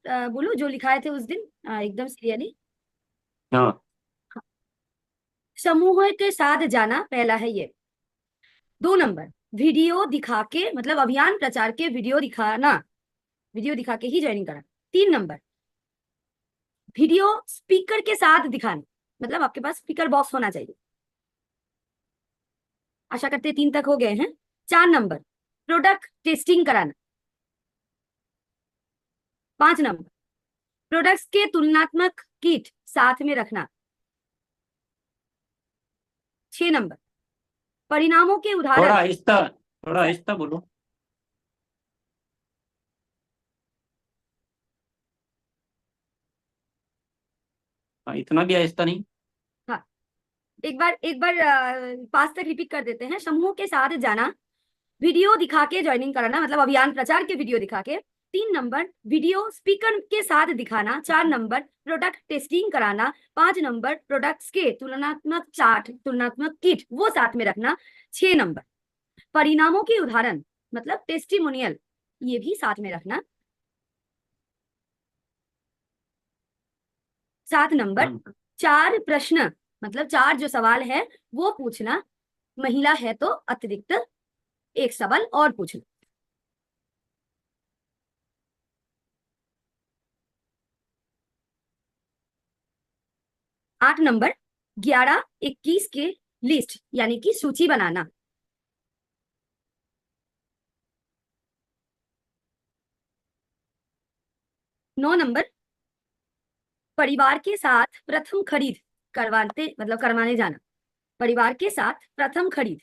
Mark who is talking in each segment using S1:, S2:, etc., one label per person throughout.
S1: बोलूं जो लिखाए थे उस दिन एकदम सीरियसली।
S2: हाँ।
S1: समूह के साथ जाना पहला है ये। 2 नंबर, वीडियो दिखा के मतलब अभियान प्रचार के वीडियो दिखाना, वीडियो दिखा के ही ज्वाइनिंग करा। 3 नंबर, वीडियो स्पीकर के साथ दिखाना, मतलब आपके पास स्पीकर बॉक्स होना चाहिए। आशा करते हैं 3 तक हो गए हैं। 4 नंबर, प्रोडक्ट टेस्टिंग कराना। 5 नंबर, प्रोडक्ट्स के तुलनात्मक किट साथ में रखना। 6 नंबर, परिणामों के
S2: थोड़ा
S1: उदाहरण।
S2: आहिस्ता, थोड़ा आहिस्ता बोलो। हाँ, इतना भी आहिस्ता नहीं।
S1: हाँ, एक बार 5 तक रिपीट कर देते हैं। समूह के साथ जाना, वीडियो दिखा के ज्वाइनिंग कराना, मतलब अभियान प्रचार के वीडियो दिखा के। 3 नंबर, वीडियो स्पीकर के साथ दिखाना। 4 नंबर, प्रोडक्ट टेस्टिंग कराना। 5 नंबर, प्रोडक्ट्स के तुलनात्मक चार्ट, तुलनात्मक किट वो साथ में रखना। 6 नंबर, परिणामों के उदाहरण मतलब टेस्टिमोनियल, ये भी साथ में रखना। 7 नंबर,
S2: हाँ।
S1: 4 प्रश्न मतलब 4 जो सवाल है वो पूछना। महिला है तो अतिरिक्त एक सवाल और पूछना। 8 नंबर, 11-21 के लिस्ट यानी कि सूची बनाना। 9 नंबर, परिवार के साथ प्रथम खरीद करवाते मतलब करवाने जाना, परिवार के साथ प्रथम खरीद।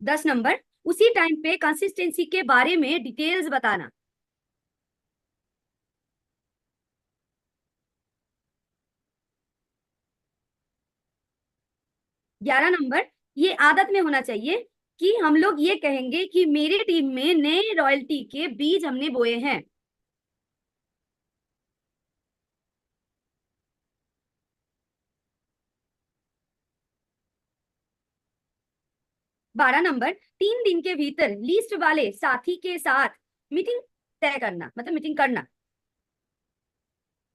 S1: 10 नंबर, उसी टाइम पे कंसिस्टेंसी के बारे में डिटेल्स बताना। 11 नंबर, ये आदत में होना चाहिए कि हम लोग ये कहेंगे कि मेरी टीम में नए रॉयल्टी के बीज हमने बोए हैं। 12 नंबर, 3 दिन के भीतर लिस्ट वाले साथी के साथ मीटिंग तय करना, मतलब मीटिंग करना।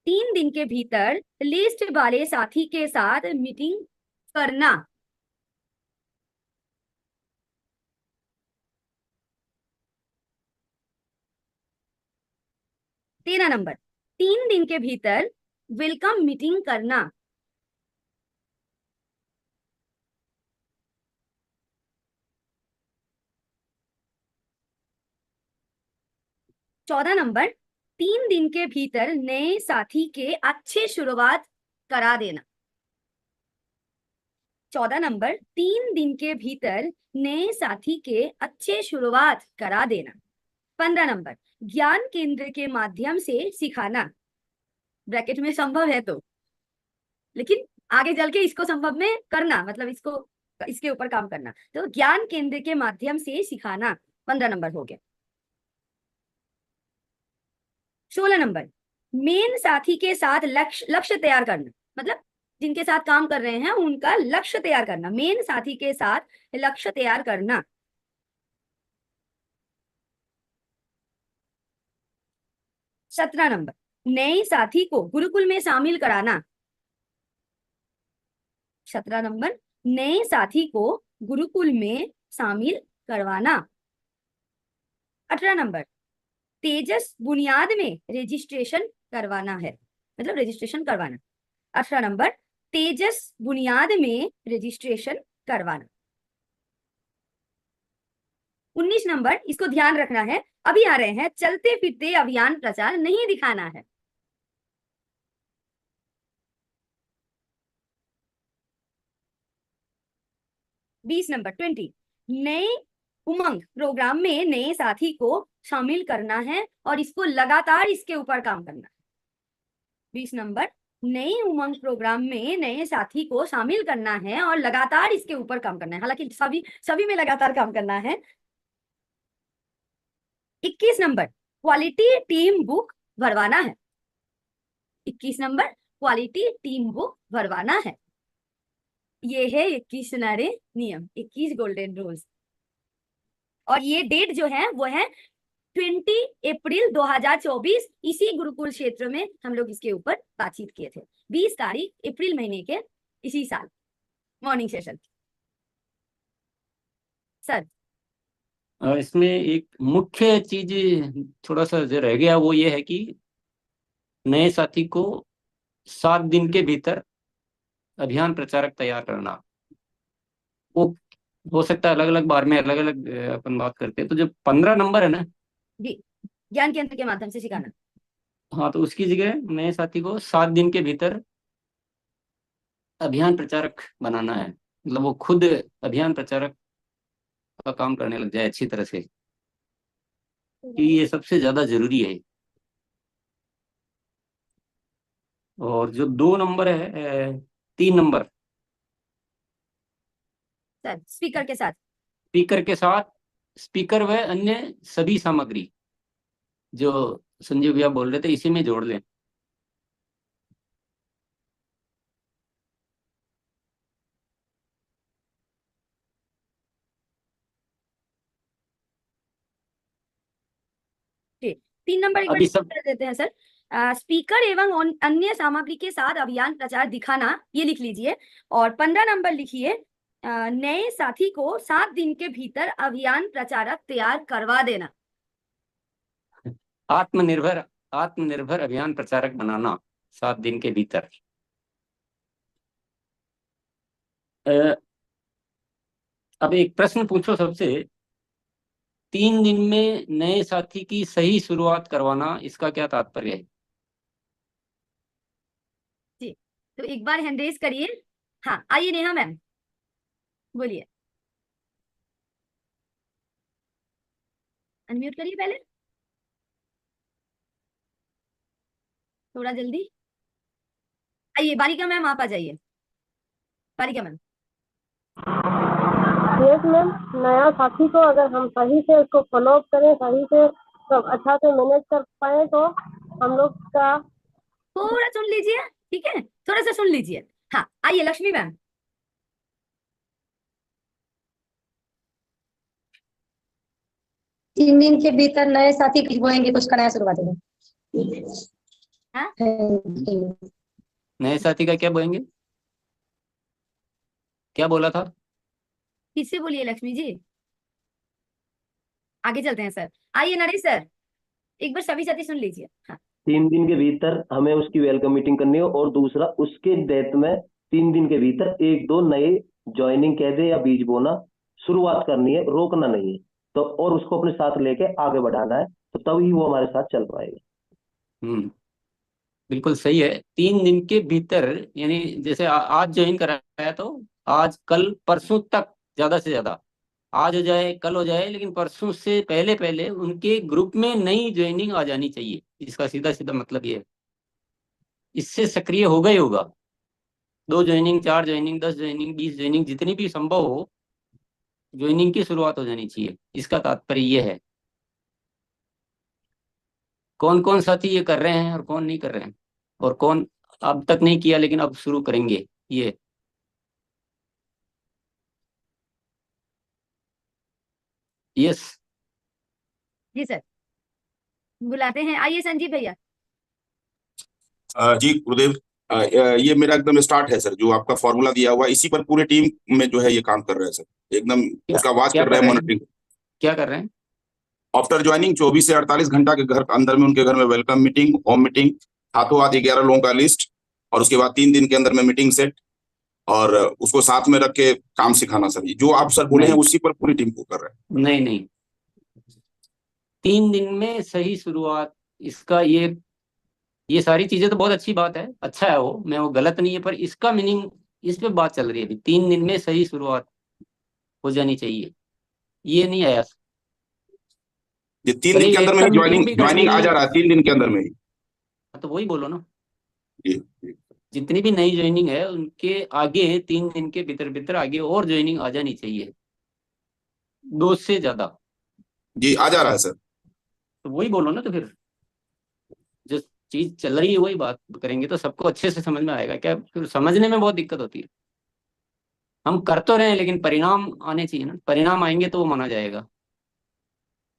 S1: 3 दिन के भीतर लिस्ट वाले साथी के साथ मीटिंग करना। 13 नंबर, 3 दिन के भीतर वेलकम मीटिंग करना। 14 नंबर, 3 दिन के भीतर नए साथी के अच्छे शुरुआत करा देना। 14 नंबर, 3 दिन के भीतर नए साथी के अच्छे शुरुआत करा देना। 15 नंबर, ज्ञान केंद्र के माध्यम से सिखाना, ब्रैकेट में संभव है तो, लेकिन आगे चल के इसको संभव में करना, मतलब इसको इसके ऊपर काम करना। तो ज्ञान केंद्र के माध्यम से सिखाना 15 नंबर हो गया। 16 नंबर, मेन साथी के साथ लक्ष्य लक्ष्य तैयार करना, मतलब जिनके साथ काम कर रहे हैं उनका लक्ष्य तैयार करना, मेन साथी के साथ लक्ष्य तैयार करना। 17 नंबर, नए साथी को गुरुकुल में शामिल कराना। 17 नंबर, नए साथी को गुरुकुल में शामिल करवाना। 18 नंबर, तेजस बुनियाद में रजिस्ट्रेशन करवाना है, मतलब रजिस्ट्रेशन करवाना। 18 नंबर, तेजस बुनियाद में रजिस्ट्रेशन करवाना। 19 नंबर, इसको ध्यान रखना है, अभी आ रहे हैं, चलते फिरते अभियान प्रचार नहीं दिखाना है। 20 नंबर, 20, नए उमंग प्रोग्राम में नए साथी को शामिल करना है और इसको लगातार इसके ऊपर काम करना है। 20 नंबर, नए उमंग प्रोग्राम में नए साथी को शामिल करना है और लगातार इसके ऊपर काम करना है, हालांकि सभी सभी में लगातार काम करना है। 21 नंबर, क्वालिटी टीम बुक भरवाना है। 21 नंबर, क्वालिटी टीम बुक भरवाना है। ये है 21 सुनहरे नियम, 21 गोल्डन रूल्स। और ये डेट जो है वो है 20 अप्रैल 2024। इसी गुरुकुल क्षेत्र में हम लोग इसके ऊपर बातचीत किए थे, 20 तारीख अप्रैल महीने के इसी साल, मॉर्निंग सेशन। सर
S2: इसमें एक मुख्य चीज थोड़ा सा जो रह गया वो ये है कि नए साथी को 7 दिन के भीतर अभियान प्रचारक तैयार करना। वो हो सकता है अलग अलग बार में अलग अलग अपन बात करते हैं, तो जो 15 नंबर है ना,
S1: जी, ज्ञान केंद्र के माध्यम से सिखाना।
S2: हाँ, तो उसकी जगह नए साथी को 7 दिन के भीतर अभियान प्रचारक बनाना है। मतलब वो खुद अभियान प्रचारक का काम करने लग जाए अच्छी तरह से, कि ये सबसे ज्यादा जरूरी है। और जो 2 नंबर है, 3 नंबर,
S1: सर स्पीकर के साथ।
S2: स्पीकर के साथ, स्पीकर व अन्य सभी सामग्री, जो संजीव भैया बोल रहे थे, इसी में जोड़ लें।
S1: ठीक, 3 नंबर एक बार
S2: अभी
S1: repeat
S2: सब
S1: कर देते हैं सर। स्पीकर एवं अन्य सामग्री के साथ अभियान प्रचार दिखाना, ये लिख लीजिए। और 15 नंबर लिखिए, नए साथी को 7 दिन के भीतर अभियान प्रचारक तैयार करवा देना।
S2: आत्मनिर्भर आत्मनिर्भर अभियान प्रचारक बनाना 7 दिन के भीतर। अ, अब एक प्रश्न पूछो सबसे, 3 दिन में नए साथी की सही शुरुआत करवाना, इसका क्या तात्पर्य है?
S1: जी, तो एक बार हैंड रेज करिए। हाँ, आइए नेहा मैम, बोलिए। अनम्यूट करिए पहले, थोड़ा जल्दी। आइए बालिका मैम, आप आ जाइए। बालिका मैम।
S3: यस मैम, नया साथी को अगर हम सही से उसको फॉलो अप करें, सही से सब अच्छा से मैनेज कर पाए तो हम लोग का।
S1: थोड़ा सुन लीजिए, ठीक है, थोड़ा सा सुन लीजिए। हाँ, आइए लक्ष्मी मैम।
S4: 3 दिन के भीतर नए साथी बोएंगे तो उसका नया शुरुआत होगा।
S1: हाँ,
S2: नए साथी का क्या बोलेंगे? क्या बोला था?
S1: फिर से बोलिए लक्ष्मी जी। आगे चलते हैं सर। आइए नरेश सर, एक बार सभी साथी सुन लीजिए। हाँ,
S5: 3 दिन के भीतर हमें उसकी वेलकम मीटिंग करनी है, और दूसरा उसके डेथ में 3 दिन के भीतर 1-2 नए ज्वाइनिंग कह दे या बीज बोना शुरुआत करनी है, रोकना नहीं है। तो और उसको अपने साथ लेके आगे बढ़ाना है, तो तभी वो हमारे साथ चल पाएगा।
S2: बिल्कुल सही है। 3 दिन के भीतर, यानी जैसे आज ज्वाइन कराया तो आज कल परसों तक, ज्यादा से ज्यादा आज हो जाए कल हो जाए, लेकिन परसों से पहले पहले उनके ग्रुप में नई ज्वाइनिंग आ जानी चाहिए। इसका सीधा सीधा मतलब ये है। इससे सक्रिय होगा ही होगा। 2 ज्वाइनिंग, 4 ज्वाइनिंग, 10 ज्वाइनिंग, 20 ज्वाइनिंग, जितनी भी संभव हो, ज्वाइनिंग की शुरुआत हो जानी चाहिए। इसका तात्पर्य ये है। कौन कौन साथी ये कर रहे हैं और कौन नहीं कर रहे हैं, और कौन अब तक नहीं किया लेकिन अब शुरू करेंगे, ये। यस।
S1: जी सर, बुलाते हैं। आइए संजीव भैया।
S6: जी गुरुदेव, ये मेरा एकदम स्टार्ट है सर। जो आपका फॉर्मूला दिया हुआ है, इसी पर पूरे टीम में जो है ये काम कर रहे हैं सर, एकदम
S2: क्या
S6: उसका वॉच
S2: क्या
S6: कर
S2: कर
S6: रहे हैं,
S2: रहे हैं?
S6: मॉनिटरिंग।
S2: क्या कर रहे हैं?
S6: आफ्टर ज्वाइनिंग 24 से 48 घंटा के घर अंदर में उनके घर में वेलकम मीटिंग, होम मीटिंग, हाथों हाथ 11 लोगों का लिस्ट, और उसके बाद 3 दिन के अंदर में मीटिंग सेट, और उसको साथ में रख के काम सिखाना सर। जो आप सर बोले हैं
S2: नहीं
S6: उसी पर पूरी टीम को कर रहे हैं।
S2: नहीं नहीं, 3 दिन में सही शुरुआत, इसका ये सारी चीजें तो बहुत अच्छी बात है, अच्छा है वो, मैं वो गलत नहीं है, पर इसका मीनिंग, इस पे बात चल रही है अभी। 3 दिन में सही शुरुआत हो जानी चाहिए, ये नहीं आया।
S6: ये 3 दिन
S2: भले
S6: के अंदर में ही
S2: वेलकम मीटिंग
S6: ज्वाइनिंग
S2: भी करनी
S6: ज्वाइनिंग आ
S2: है,
S6: जा रहा है, 3 दिन के अंदर में ही।
S2: तो वही बोलो ना।
S6: जी जी
S2: जितनी भी नई ज्वाइनिंग है उनके आगे 3 दिन के भीतर भीतर आगे और ज्वाइनिंग आ जानी चाहिए, 2 से ज्यादा।
S6: जी, आ जा रहा है सर।
S2: तो वही बोलो ना, तो फिर जो चीज चल रही है वही बात करेंगे तो सबको अच्छे से समझ में आएगा। क्या फिर समझने में बहुत दिक्कत होती है। हम कर तो रहे हैं लेकिन परिणाम आने चाहिए ना, परिणाम आएंगे तो वो माना जाएगा।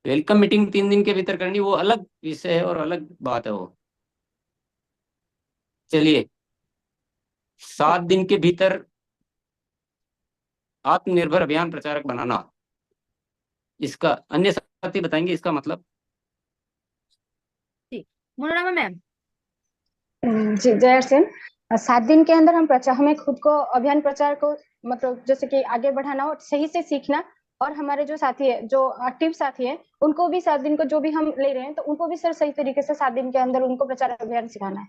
S2: वेलकम मीटिंग 3 दिन के भीतर करनी, वो अलग विषय है और अलग बात है वो। चलिए, 7 दिन के भीतर आत्मनिर्भर अभियान प्रचारक बनाना, इसका अन्य साथी बताएंगे इसका मतलब।
S1: जी, मनोरमा मैम।
S7: जी जय सिंह। 7 दिन के अंदर हमें खुद को अभियान प्रचार को मतलब जैसे कि आगे बढ़ाना और सही से सीखना, और हमारे जो साथी है, जो एक्टिव साथी है, उनको भी 7 दिन को जो भी हम ले रहे हैं तो उनको भी सर सही तरीके से 7 दिन के अंदर उनको प्रचार अभियान सिखाना है।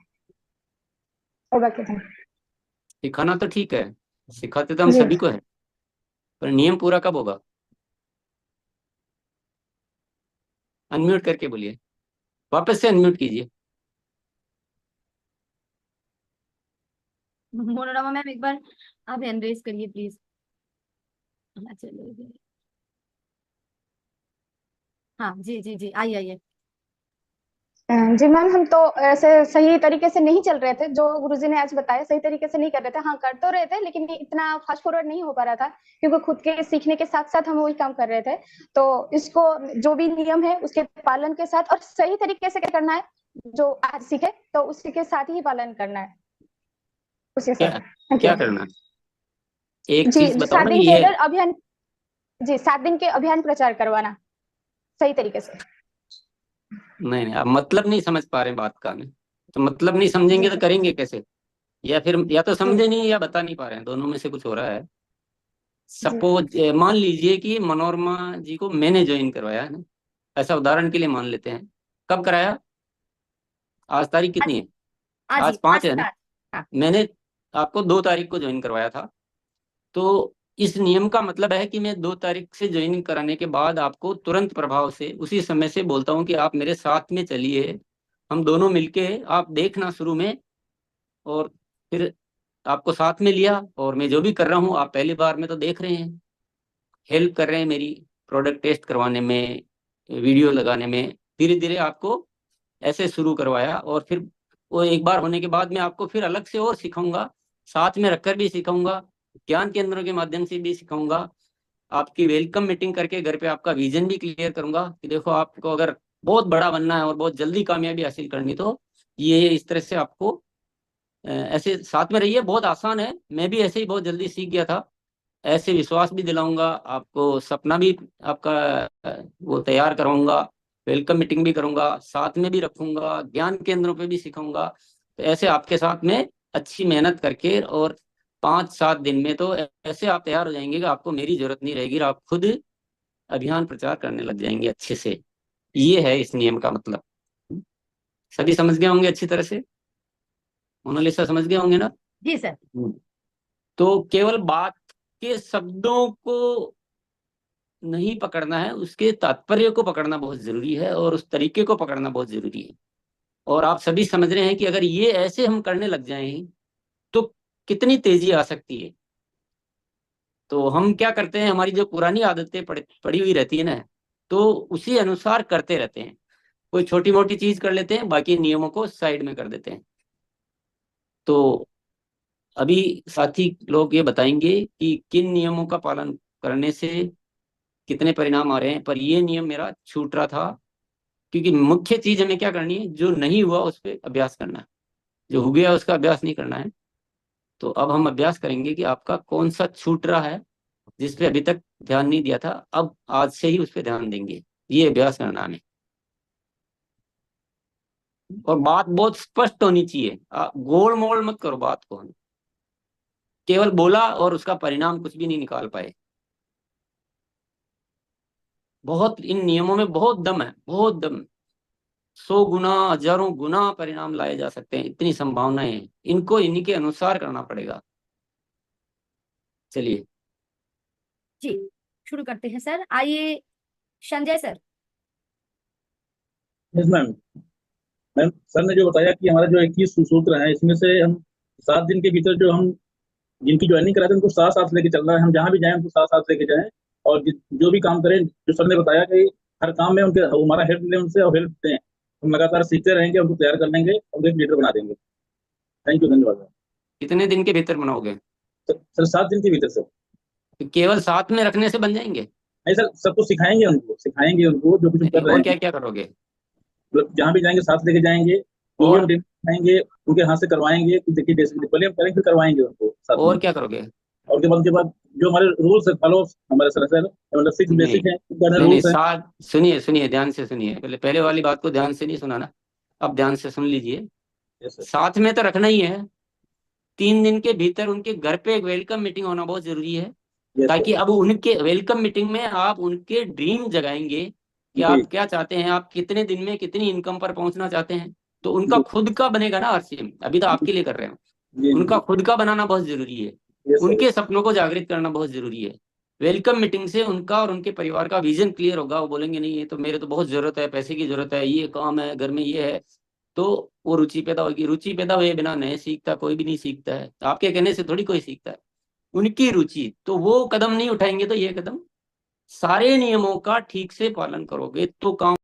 S7: और बाकी था
S2: सिखाना तो ठीक है, सिखाते तो हम
S7: जी
S2: सभी को है, पर नियम पूरा कब होगा? अनम्यूट करके बोलिए, वापस से अनम्यूट कीजिए।
S1: मनोरमा मैम एक बार आप हैंड रेज करिए प्लीज। चलो, हाँ जी जी जी, आइए आइए।
S7: जी मैम, हम तो ऐसे सही तरीके से नहीं चल रहे थे, जो गुरुजी ने आज बताया सही तरीके से नहीं कर रहे थे। हाँ, कर तो रहे थे लेकिन ये इतना फास्ट फॉरवर्ड नहीं हो पा रहा था, क्योंकि खुद के सीखने के साथ साथ हम वही काम कर रहे थे। तो इसको जो भी नियम है उसके पालन के साथ और सही तरीके से क्या करना है, जो आज सीखे तो उसी के साथ ही पालन करना है उसी
S2: क्या
S7: साथ। थैंक
S2: क्या
S7: यू
S2: करना है? एक
S7: जी।
S2: चीज बताओ
S7: 7
S2: ना
S7: दिन
S2: कि
S7: के
S2: ये
S7: अंदर अभियान, जी 7 दिन के अभियान प्रचार करवाना सही तरीके से।
S2: नहीं आप मतलब नहीं समझ पा रहे बात का नहीं, तो मतलब नहीं समझेंगे तो
S7: जी
S2: करेंगे कैसे? या फिर या तो
S7: जी
S2: समझे नहीं या बता नहीं पा रहे हैं, दोनों में से कुछ हो रहा है।
S7: जी
S2: सपोज मान लीजिए कि मनोरमा जी को मैंने ज्वाइन करवाया है ना, ऐसा उदाहरण के लिए मान लेते हैं। कब कराया? आज तारीख
S1: आज
S2: कितनी है?
S1: आज ही
S2: आज 5
S1: आज
S2: है ना।
S1: आज। हाँ
S2: मैंने आपको 2 तारीख को ज्वाइन करवाया था। तो इस नियम का मतलब है कि मैं 2 तारीख से ज्वाइनिंग कराने के बाद आपको तुरंत प्रभाव से उसी समय से बोलता हूं कि आप मेरे साथ में चलिए, हम दोनों मिलके, आप देखना शुरू में, और फिर आपको साथ में लिया, और मैं जो भी कर रहा हूँ आप पहली बार में तो देख रहे हैं, हेल्प कर रहे हैं मेरी प्रोडक्ट टेस्ट करवाने में, वीडियो लगाने में। धीरे धीरे आपको ऐसे शुरू करवाया, और फिर वो एक बार होने के बाद मैं आपको फिर अलग से और सिखाऊंगा, साथ में रखकर भी सिखाऊंगा, ज्ञान केंद्रों के माध्यम से भी सिखाऊंगा, आपकी वेलकम मीटिंग करके घर पे आपका विजन भी क्लियर करूंगा कि देखो आपको अगर बहुत बड़ा बनना है और बहुत जल्दी कामयाबी हासिल करनी, तो ये इस तरह से आपको ऐसे साथ में रहिए। बहुत आसान है, मैं भी ऐसे ही बहुत जल्दी सीख गया था। ऐसे विश्वास भी दिलाऊंगा आपको, सपना भी आपका वो तैयार कराऊंगा, वेलकम मीटिंग भी करूंगा, साथ में भी रखूंगा, ज्ञान केंद्रों पे भी सिखाऊंगा। तो ऐसे आपके साथ में अच्छी मेहनत करके, और 5-7 दिन में तो ऐसे आप तैयार हो जाएंगे कि आपको मेरी जरूरत नहीं रहेगी, और आप खुद अभियान प्रचार करने लग जाएंगे अच्छे से। ये है इस नियम का मतलब। सभी समझ गए होंगे अच्छी तरह से? मोनालिसा समझ गए होंगे ना?
S1: जी सर।
S2: तो केवल बात के शब्दों को नहीं पकड़ना है, उसके तात्पर्य को पकड़ना बहुत जरूरी है, और उस तरीके को पकड़ना बहुत जरूरी है। और आप सभी समझ रहे हैं कि अगर ये ऐसे हम करने लग जाएं तो कितनी तेजी आ सकती है। तो हम क्या करते हैं, हमारी जो पुरानी आदतें पड़ी हुई रहती है ना, तो उसी अनुसार करते रहते हैं। कोई छोटी मोटी चीज कर लेते हैं, बाकी नियमों को साइड में कर देते हैं। तो अभी साथी लोग ये बताएंगे कि किन नियमों का पालन करने से कितने परिणाम आ रहे हैं। पर ये नियम मेरा छूट रहा था, क्योंकि मुख्य चीज हमें क्या करनी है, जो नहीं हुआ उस पर अभ्यास करना है, जो हो गया उसका अभ्यास नहीं करना है। तो अब हम अभ्यास करेंगे कि आपका कौन सा छूट रहा है, जिस पे अभी तक ध्यान नहीं दिया था, अब आज से ही उस पर ध्यान देंगे। ये अभ्यास करना हमें, और बात बहुत स्पष्ट होनी चाहिए, गोल मोल मत करो बात को। केवल बोला और उसका परिणाम कुछ भी नहीं निकाल पाए। बहुत इन नियमों में बहुत दम है, बहुत दम। 100 गुना, हजारों गुना परिणाम लाए जा सकते हैं, इतनी संभावनाएं हैं। इनको इन्हीं के अनुसार करना पड़ेगा। चलिए
S1: जी, शुरू करते हैं सर। आइए Sanjay sir.
S8: Yes ma'am. Ma'am sir ने जो बताया कि हमारा जो 21 सूत्र है, इसमें से हम 7 दिन के भीतर जो हम जिनकी ज्वाइनिंग कराते हैं उनको साथ साथ लेके चलना है। हम जहाँ भी जाएं उनको साथ साथ लेके जाएं, और जो भी काम करें, जो सर ने बताया कि हर काम में उनके हमारा हेल्प लें उनसे और हेल्प दें। हम लगातार सीखते रहेंगे, उनको तैयार कर लेंगे और एक लीडर बना देंगे। थैंक यू, धन्यवाद।
S2: कितने दिन के भीतर बनाओगे?
S8: सर 7 दिन के भीतर सर।
S2: केवल साथ में रखने से बन जाएंगे?
S8: नहीं सर, सब कुछ सिखाएंगे उनको जो कुछ हम कर रहे
S2: और
S8: हैं।
S2: क्या क्या करोगे?
S8: मतलब जहाँ भी जाएंगे साथ लेके जाएंगे,
S2: और
S8: सिखाएंगे, उनके हाथ से करवाएंगे कि देखिए जैसे पहले हम करेंगे फिर करवाएंगे उनको साथ में।
S2: और क्या करोगे?
S8: और उसके बाद जो हमारे रूल्स है फॉलो हमारे सर मतलब 6
S2: नहीं
S8: बेसिक है,
S2: नहीं नहीं,
S8: रूल्स है।
S2: साथ सुनिए सुनिए, ध्यान से सुनिए, पहले वाली बात को ध्यान से नहीं सुना ना, अब ध्यान से सुन लीजिए।
S8: Yes sir.
S2: साथ में तो रखना ही है। 3 दिन के भीतर उनके घर पे एक वेलकम मीटिंग होना बहुत जरूरी है,
S8: यस
S2: ताकि
S8: सर।
S2: अब उनके वेलकम मीटिंग में आप उनके ड्रीम जगाएंगे कि
S8: जी
S2: आप क्या चाहते हैं, आप कितने दिन में कितनी इनकम पर पहुंचना चाहते हैं। तो उनका
S8: जी
S2: खुद का बनेगा ना आरसीएम, अभी तो आपके लिए कर रहे हैं।
S8: जी
S2: उनका
S8: जी।
S2: खुद का बनाना बहुत जरूरी है,
S8: यस सर।
S2: उनके सपनों को जागृत करना बहुत जरूरी है। वेलकम मीटिंग से उनका और उनके परिवार का विजन क्लियर होगा, वो बोलेंगे नहीं ये तो मेरे तो बहुत जरूरत है, पैसे की जरूरत है, ये काम है, घर में ये है। तो वो रुचि पैदा होगी, रुचि पैदा हुए बिना नहीं सीखता, कोई भी नहीं सीखता है, आपके कहने से थोड़ी कोई सीखता है। उनकी रुचि, तो वो कदम नहीं उठाएंगे तो ये कदम, सारे नियमों का ठीक से पालन करोगे तो काम